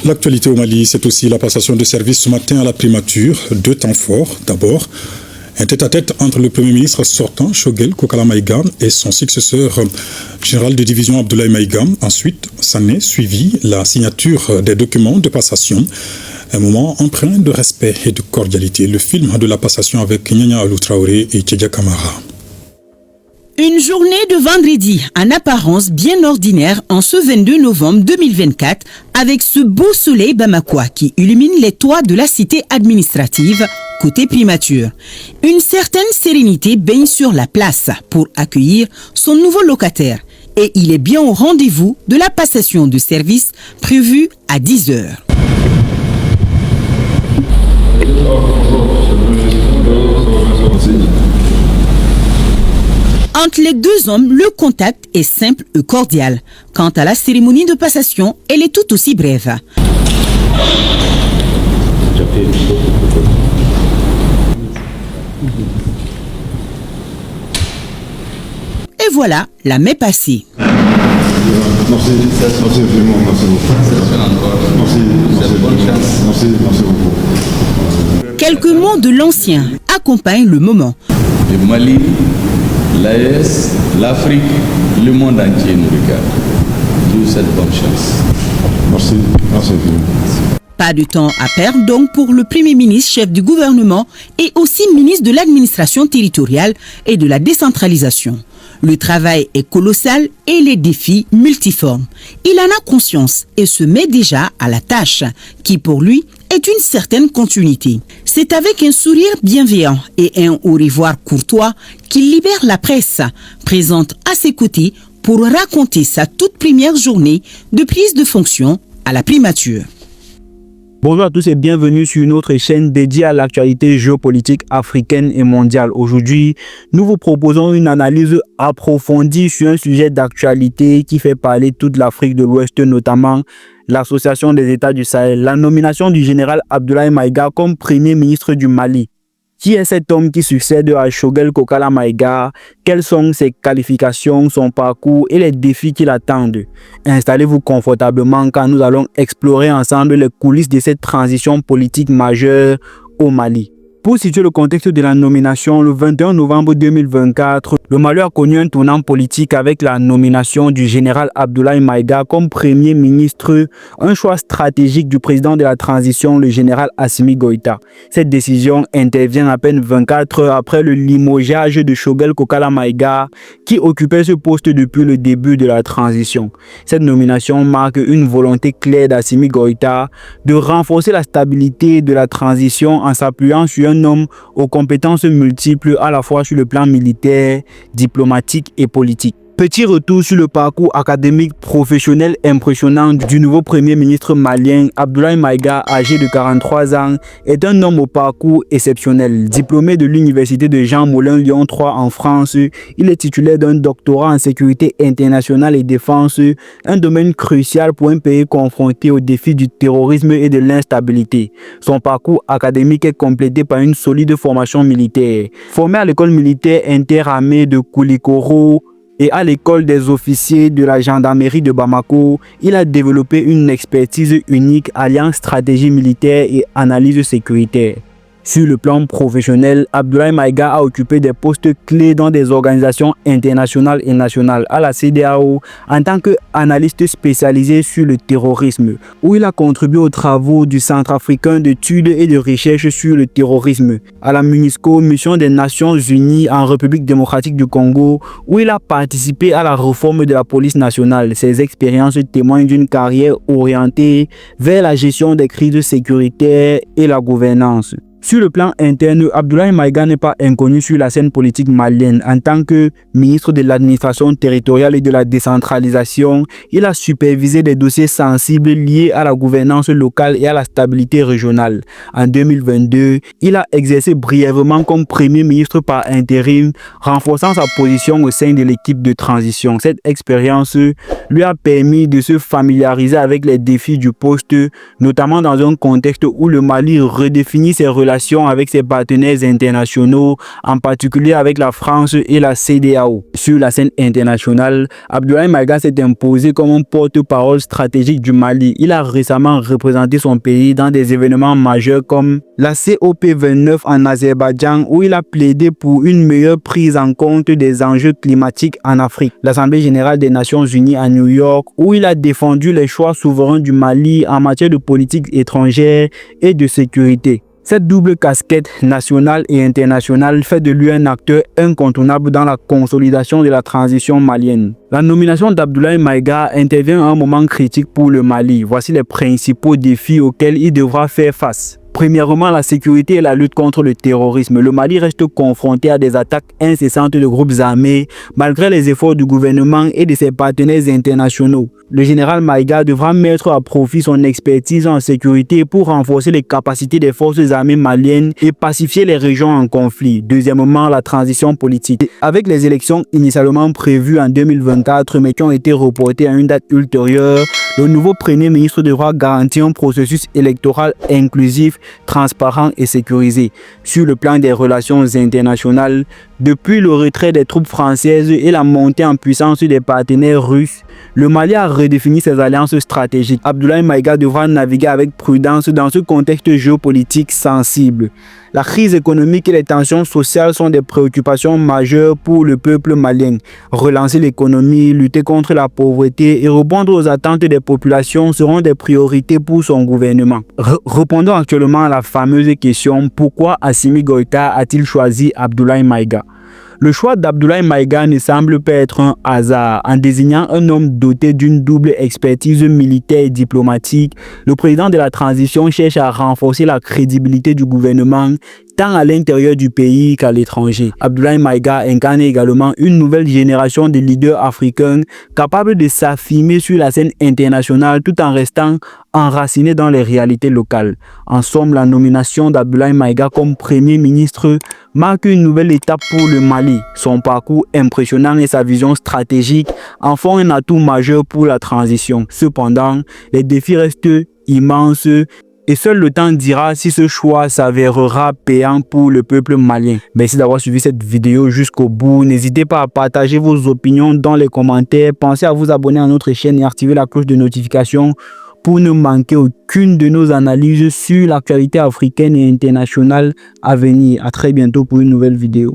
L'actualité au Mali, c'est aussi la passation de service ce matin à la primature. Deux temps forts. D'abord, un tête-à-tête entre le Premier ministre sortant, Choguel Kokala Maïga, et son successeur général de division Abdoulaye Maïga. Ensuite, s'en est suivi la signature des documents de passation. Un moment empreint de respect et de cordialité. Le film de la passation avec Nyanya Alou Traoré et Tchedia Kamara. Une journée de vendredi en apparence bien ordinaire en ce 22 novembre 2024 avec ce beau soleil bamakois qui illumine les toits de la cité administrative côté primature. Une certaine sérénité baigne sur la place pour accueillir son nouveau locataire et il est bien au rendez-vous de la passation de service prévue à 10 heures. Entre les deux hommes, le contact est simple et cordial. Quant à la cérémonie de passation, elle est tout aussi brève. Et voilà, la main passée. Merci vraiment, merci beaucoup. Quelques mots de l'ancien accompagnent le moment. Le Mali, l'AES, l'Afrique, le monde entier nous regarde. D'où cette bonne chance. Merci infiniment. Pas de temps à perdre donc pour le Premier ministre, chef du gouvernement et aussi ministre de l'administration territoriale et de la décentralisation. Le travail est colossal et les défis multiformes. Il en a conscience et se met déjà à la tâche, qui pour lui est une certaine continuité. C'est avec un sourire bienveillant et un au revoir courtois qu'il libère la presse, présente à ses côtés pour raconter sa toute première journée de prise de fonction à la primature. Bonjour à tous et bienvenue sur une autre chaîne dédiée à l'actualité géopolitique africaine et mondiale. Aujourd'hui, nous vous proposons une analyse approfondie sur un sujet d'actualité qui fait parler toute l'Afrique de l'Ouest, notamment l'Association des États du Sahel, la nomination du général Abdoulaye Maïga comme Premier ministre du Mali. Qui est cet homme qui succède à Choguel Kokala Maïga? Quelles sont ses qualifications, son parcours et les défis qui l'attendent? Installez-vous confortablement car nous allons explorer ensemble les coulisses de cette transition politique majeure au Mali. Pour situer le contexte de la nomination, le 21 novembre 2024, le Mali a connu un tournant politique avec la nomination du général Abdoulaye Maïga comme Premier ministre, un choix stratégique du président de la transition, le général Assimi Goïta. Cette décision intervient à peine 24 heures après le limogeage de Choguel Kokala Maïga, qui occupait ce poste depuis le début de la transition. Cette nomination marque une volonté claire d'Assimi Goïta de renforcer la stabilité de la transition en s'appuyant sur un homme aux compétences multiples à la fois sur le plan militaire, diplomatique et politique. Petit retour sur le parcours académique professionnel impressionnant du nouveau Premier ministre malien. Abdoulaye Maïga, âgé de 43 ans, est un homme au parcours exceptionnel. Diplômé de l'université de Jean Moulin Lyon 3 en France, il est titulaire d'un doctorat en sécurité internationale et défense, un domaine crucial pour un pays confronté aux défis du terrorisme et de l'instabilité. Son parcours académique est complété par une solide formation militaire. Formé à l'école militaire interarmée de Koulikoro et à l'école des officiers de la gendarmerie de Bamako, il a développé une expertise unique alliant stratégie militaire et analyse sécuritaire. Sur le plan professionnel, Abdoulaye Maïga a occupé des postes clés dans des organisations internationales et nationales, à la CEDEAO en tant qu'analyste spécialisé sur le terrorisme, où il a contribué aux travaux du Centre africain d'études et de recherche sur le terrorisme, à la MONUSCO, mission des Nations Unies en République démocratique du Congo, où il a participé à la réforme de la police nationale. Ses expériences témoignent d'une carrière orientée vers la gestion des crises sécuritaires et la gouvernance. Sur le plan interne, Abdoulaye Maïga n'est pas inconnu sur la scène politique malienne. En tant que ministre de l'administration territoriale et de la décentralisation, il a supervisé des dossiers sensibles liés à la gouvernance locale et à la stabilité régionale. En 2022, il a exercé brièvement comme Premier ministre par intérim, renforçant sa position au sein de l'équipe de transition. Cette expérience lui a permis de se familiariser avec les défis du poste, notamment dans un contexte où le Mali redéfinit ses relations relations avec ses partenaires internationaux, en particulier avec la France et la CEDEAO. Sur la scène internationale, Abdoulaye Maïga s'est imposé comme un porte-parole stratégique du Mali. Il a récemment représenté son pays dans des événements majeurs comme la COP29 en Azerbaïdjan, où il a plaidé pour une meilleure prise en compte des enjeux climatiques en Afrique. L'Assemblée générale des Nations unies à New York, où il a défendu les choix souverains du Mali en matière de politique étrangère et de sécurité. Cette double casquette nationale et internationale fait de lui un acteur incontournable dans la consolidation de la transition malienne. La nomination d'Abdoulaye Maïga intervient à un moment critique pour le Mali. Voici les principaux défis auxquels il devra faire face. Premièrement, la sécurité et la lutte contre le terrorisme. Le Mali reste confronté à des attaques incessantes de groupes armés, malgré les efforts du gouvernement et de ses partenaires internationaux. Le général Maïga devra mettre à profit son expertise en sécurité pour renforcer les capacités des forces armées maliennes et pacifier les régions en conflit. Deuxièmement, la transition politique. Avec les élections initialement prévues en 2024, mais qui ont été reportées à une date ultérieure, le nouveau Premier ministre devra garantir un processus électoral inclusif, transparent et sécurisé. Sur le plan des relations internationales, depuis le retrait des troupes françaises et la montée en puissance des partenaires russes, le Mali a redéfini ses alliances stratégiques. Abdoulaye Maïga devra naviguer avec prudence dans ce contexte géopolitique sensible. La crise économique et les tensions sociales sont des préoccupations majeures pour le peuple malien. Relancer l'économie, lutter contre la pauvreté et répondre aux attentes des populations seront des priorités pour son gouvernement. Répondons actuellement à la fameuse question: pourquoi Assimi Goïta a-t-il choisi Abdoulaye Maïga? Le choix d'Abdoulaye Maïga ne semble pas être un hasard. En désignant un homme doté d'une double expertise militaire et diplomatique, le président de la transition cherche à renforcer la crédibilité du gouvernement tant à l'intérieur du pays qu'à l'étranger. Abdoulaye Maïga incarne également une nouvelle génération de leaders africains capables de s'affirmer sur la scène internationale tout en restant enracinés dans les réalités locales. En somme, la nomination d'Abdoulaye Maïga comme Premier ministre marque une nouvelle étape pour le Mali. Son parcours impressionnant et sa vision stratégique en font un atout majeur pour la transition. Cependant, les défis restent immenses et seul le temps dira si ce choix s'avérera payant pour le peuple malien. Merci d'avoir suivi cette vidéo jusqu'au bout. N'hésitez pas à partager vos opinions dans les commentaires. Pensez à vous abonner à notre chaîne et activer la cloche de notification pour ne manquer aucune de nos analyses sur l'actualité africaine et internationale à venir. À très bientôt pour une nouvelle vidéo.